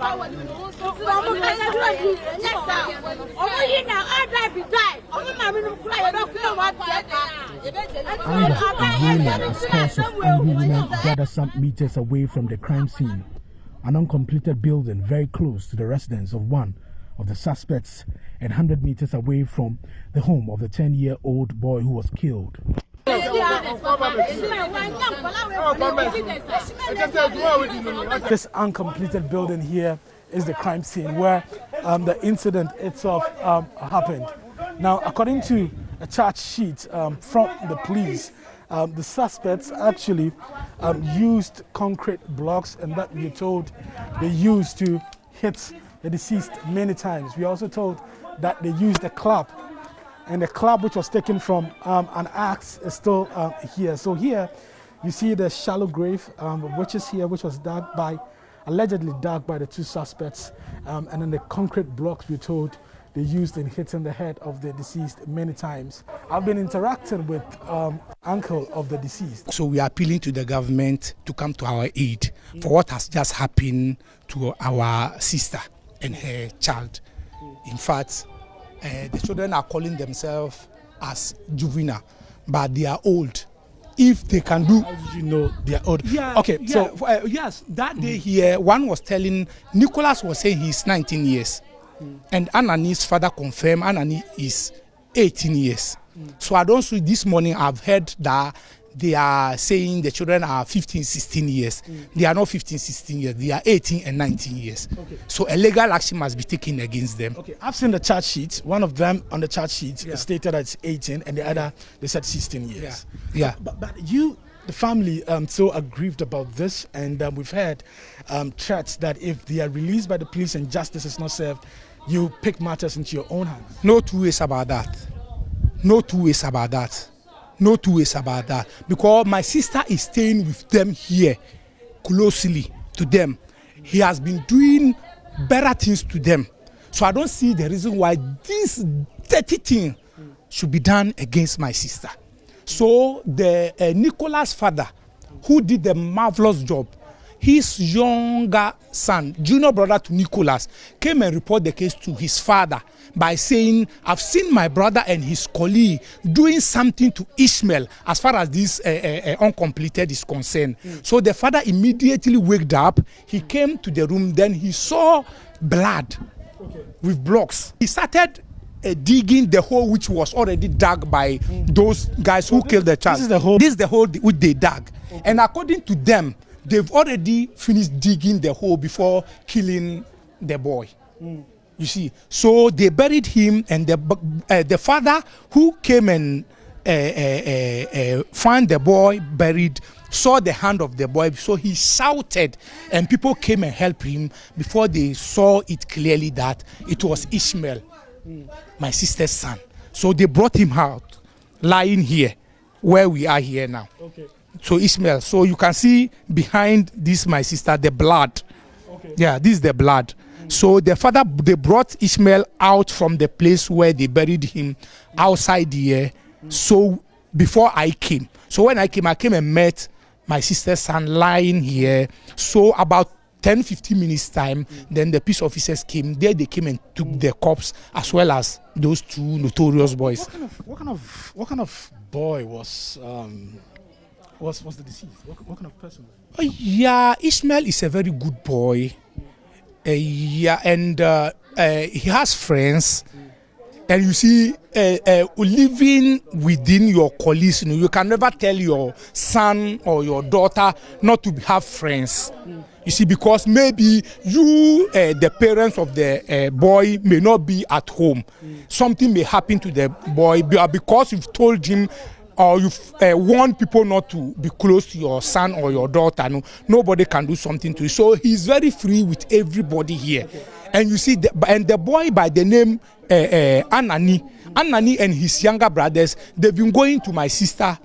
and wailing as scores of angry women gather some meters away from the crime scene, an uncompleted building very close to the residence of one of the suspects and 100 meters away from the home of the 10-year-old boy who was killed. This uncompleted building here is the crime scene where the incident itself happened. Now, according to a charge sheet from the police, the suspects actually used concrete blocks, and that we're told they used to hit the deceased many times. We also told that they used a club, and the club which was taken from an axe is still here. So here you see the shallow grave, which is here, which was dug by, allegedly dug by the two suspects, and then the concrete blocks, we're told, they used in hitting the head of the deceased many times. I've been interacting with uncle of the deceased. So we are appealing to the government to come to our aid for what has just happened to our sister and her child. In fact, the children are calling themselves as juvenile, but they are old. If they can do... How did you know they are old? Yeah, okay, yeah, so... yes, that day here, one was telling... Nicholas was saying he's 19 years. And Anani's father confirmed Anani is 18 years. So I don't see this morning I've heard that they are saying the children are 15, 16 years. They are not 15, 16 years. They are 18 and 19 years. Okay. So a legal action must be taken against them. Okay, I've seen the charge sheet. One of them on the charge sheet stated that it's 18 and the other, they said 16 years. Yeah. But you, the family, so aggrieved about this, and we've heard threats that if they are released by the police and justice is not served, you pick matters into your own hands. No two ways about that. No two ways about that. No two ways about that. Because my sister is staying with them here, closely to them. He has been doing better things to them. So I don't see the reason why this dirty thing should be done against my sister. So the Nicholas' father, who did the marvelous job, his younger son, junior brother to Nicholas, came and reported the case to his father by saying, I've seen my brother and his colleague doing something to Ishmael as far as this uncompleted is concerned. So the father immediately waked up. He came to the room, then he saw blood with blocks. He started digging the hole which was already dug by those guys who killed the child. This is the hole which they dug. And according to them, they've already finished digging the hole before killing the boy. You see, so they buried him, and the father who came and found the boy buried saw the hand of the boy, so he shouted, and people came and helped him before they saw it clearly that it was Ishmael, my sister's son. So they brought him out, lying here, where we are here now. Okay. So Ishmael, so you can see behind this, my sister, the blood. Okay. Yeah, this is the blood. So the father, they brought Ishmael out from the place where they buried him outside here. So before I came, so when I came and met my sister's son lying here. So about 10-15 minutes time, then the peace officers came. There they came and took the corpse as well as those two notorious boys. What kind of boy was the deceased? What kind of person was he? Yeah, Ishmael is a very good boy. Yeah, and he has friends. And you see, living within your colleagues, you can never tell your son or your daughter not to have friends. You see, because maybe you, the parents of the boy, may not be at home. Something may happen to the boy because you've told him or you've warned people not to be close to your son or your daughter. Nobody can do something to you. So he's very free with everybody here. Okay. And you see, the boy by the name Anani and his younger brothers, they've been going to my sister,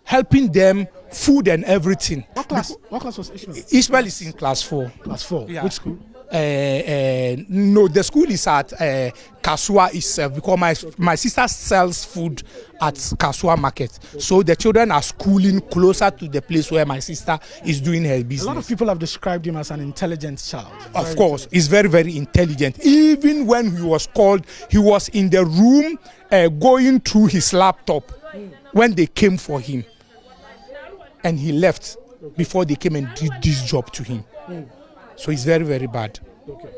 helping them, food and everything. What class was Ishmael? Ishmael is in class 4. Class 4? Yeah. Which school? no, the school is at Kasua itself, because my sister sells food at Kasua market. So the children are schooling closer to the place where my sister is doing her business. A lot of people have described him as an intelligent child. Of course, he's very, very intelligent. Even when he was called, he was in the room going through his laptop when they came for him. And he left before they came and did this job to him. So it's very, very bad. Okay.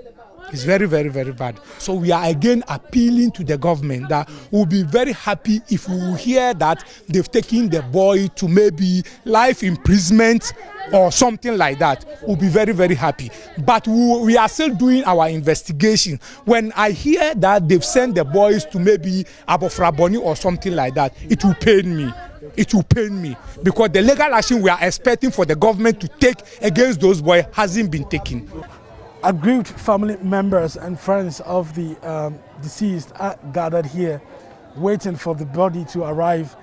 It's very, very, very bad. So we are again appealing to the government that we'll be very happy if we will hear that they've taken the boy to maybe life imprisonment or something like that. We'll be very, very happy. But we are still doing our investigation. When I hear that they've sent the boys to maybe Abofraboni or something like that, it will pain me. It will pain me, because the legal action we are expecting for the government to take against those boys hasn't been taken. Aggrieved family members and friends of the deceased are gathered here, waiting for the body to arrive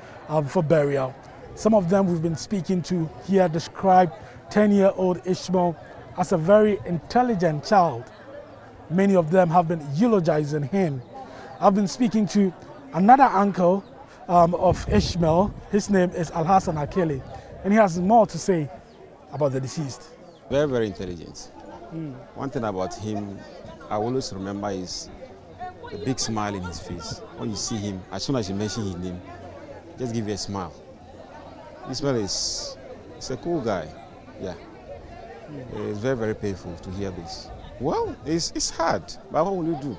for burial. Some of them we've been speaking to here describe 10-year-old Ishmael as a very intelligent child. Many of them have been eulogizing him. I've been speaking to another uncle of Ishmael. His name is Alhassan Akele, and he has more to say about the deceased. Very, very intelligent. One thing about him I always remember is the big smile in his face. When you see him, as soon as you mention his name, just give you a smile. Ishmael is a cool guy. Yeah. It's very, very painful to hear this. Well, it's hard, but what will you do?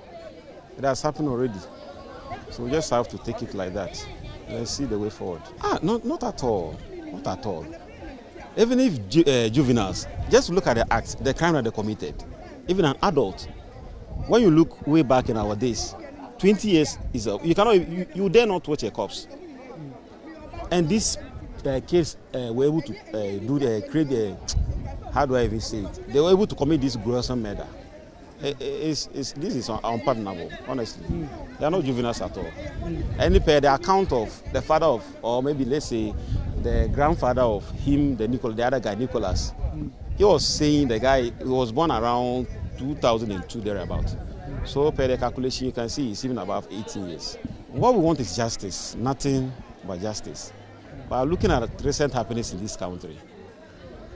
It has happened already. So we just have to take it like that. Let's see the way forward. Not at all. Not at all. Even if juveniles, just look at the acts, the crime that they committed. Even an adult, when you look way back in our days, 20 years is up. You dare not watch a corpse. And these kids were able to how do I even say it? They were able to commit this gruesome murder. This is unpardonable, honestly. They are not juveniles at all. Any the account of the father of, or maybe let's say the grandfather of him, the other guy, Nicholas, he was saying the guy, he was born around 2002, thereabout. So per the calculation, you can see he's even above 18 years. What we want is justice, nothing but justice. But looking at recent happenings in this country,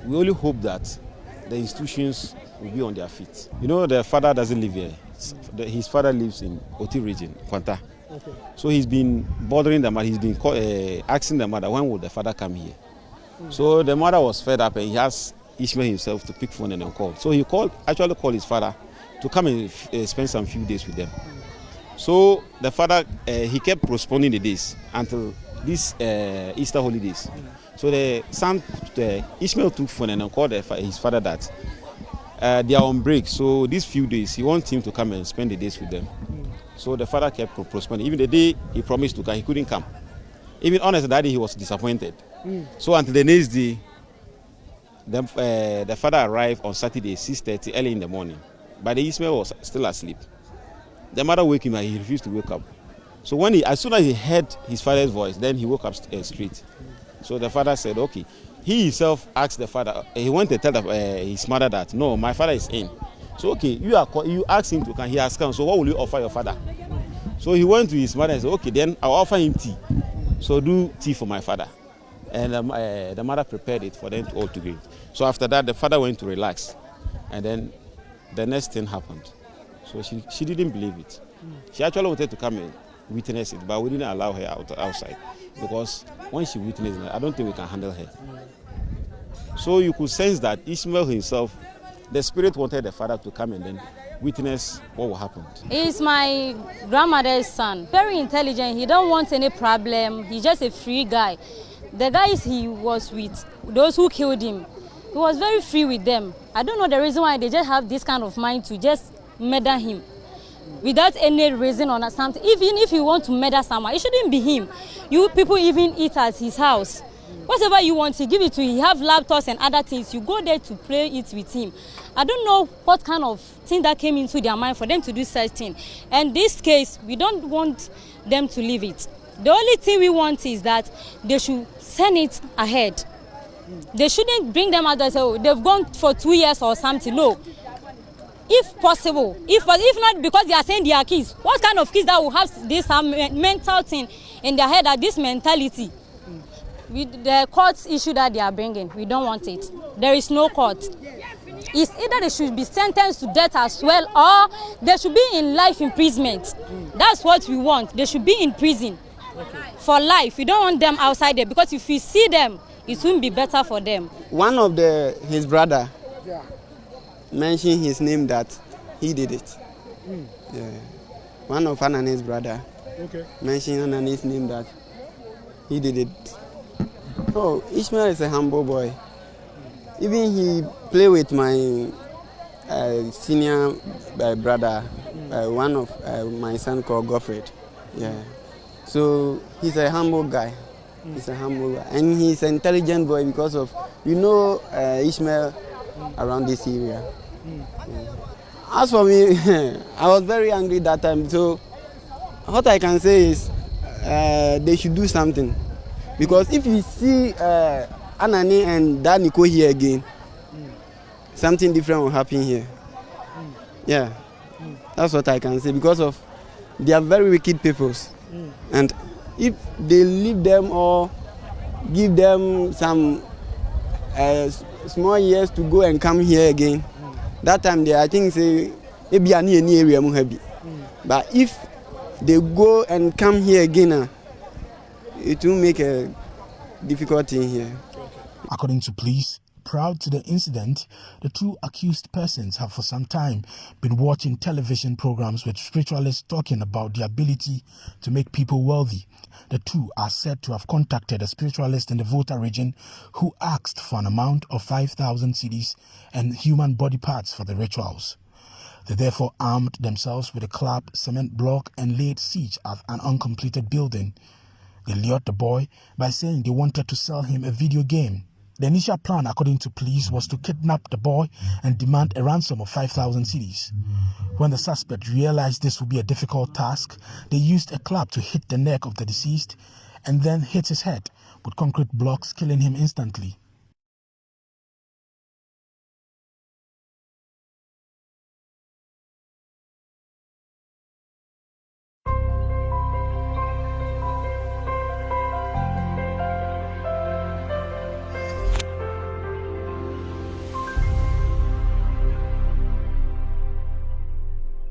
we only hope that the institutions will be on their feet. You know, the father doesn't live here. His father lives in Oti region, Kwanta. Okay. So he's been bothering the mother. He's been asking the mother, when would the father come here? So the mother was fed up, and he asked Ishmael himself to pick phone and then call. So he actually called his father to come and spend some few days with them. So the father, he kept postponing the days until this Easter holidays. So the son, Ishmael took phone and called his father that they are on break. So these few days, he wants him to come and spend the days with them. So the father kept postponing. Even the day he promised to come, he couldn't come. Even honestly, that day he was disappointed. So until the next day, the father arrived on Saturday, 6:30, early in the morning. But the Ishmael was still asleep. The mother woke him and he refused to wake up. So as soon as he heard his father's voice, then he woke up straight. So the father said, okay. He himself asked the father, he went to tell his mother that, no, my father is in. So, okay, you asked him to come, he has come, so what will you offer your father? So he went to his mother and said, okay, then I'll offer him tea. So do tea for my father. And the mother prepared it for them all to drink. So after that, the father went to relax. And then the next thing happened. So she didn't believe it. She actually wanted to come and witness it, but we didn't allow her outside. Because when she witnessed it, I don't think we can handle her. So you could sense that Ishmael himself, the spirit wanted the father to come and then witness what will happen. He's my grandmother's son. Very intelligent. He don't want any problem. He's just a free guy. The guys he was with, those who killed him, he was very free with them. I don't know the reason why they just have this kind of mind to just murder him without any reason or something. Even if you want to murder someone, it shouldn't be him. You people even eat at his house. Whatever you want, he give it to you. He have laptops and other things. You go there to play it with him. I don't know what kind of thing that came into their mind for them to do such thing. And this case, we don't want them to leave it. The only thing we want is that they should send it ahead. They shouldn't bring them out and say, oh, they've gone for 2 years or something. No. if possible, if not because they are saying they are kids, what kind of kids that will have this mental thing in their head, that this mentality? With the court issue that they are bringing, we don't want it. There is no court. It's either they should be sentenced to death as well, or they should be in life imprisonment. That's what we want. They should be in prison for life. We don't want them outside there, because if we see them, it won't be better for them. One of his brother mentioned his name that he did it. Yeah. One of Anani's brother mentioned Anani's name that he did it. Oh, Ishmael is a humble boy. Even he play with my senior brother, one of my son called Godfred. Yeah. So he's a humble guy. He's a humble guy. And he's an intelligent boy because of, Ishmael around this area. Yeah. As for me, I was very angry that time. So what I can say is they should do something. Because if you see Anani and Daniko here again, something different will happen here. Yeah, that's what I can say. Because of they are very wicked people, and if they leave them or give them some small years to go and come here again, that time they, I think, say maybe any area more happy. But if they go and come here again, it will make a difficulty here. According to police, prior to the incident, the two accused persons have for some time been watching television programs with spiritualists talking about the ability to make people wealthy. The two are said to have contacted a spiritualist in the Volta region who asked for an amount of 5,000 cedis and human body parts for the rituals. They therefore armed themselves with a clapped cement block and laid siege at an uncompleted building. They lured the boy by saying they wanted to sell him a video game. The initial plan, according to police, was to kidnap the boy and demand a ransom of 5,000 cedis. When the suspect realized this would be a difficult task, they used a club to hit the neck of the deceased and then hit his head with concrete blocks, killing him instantly.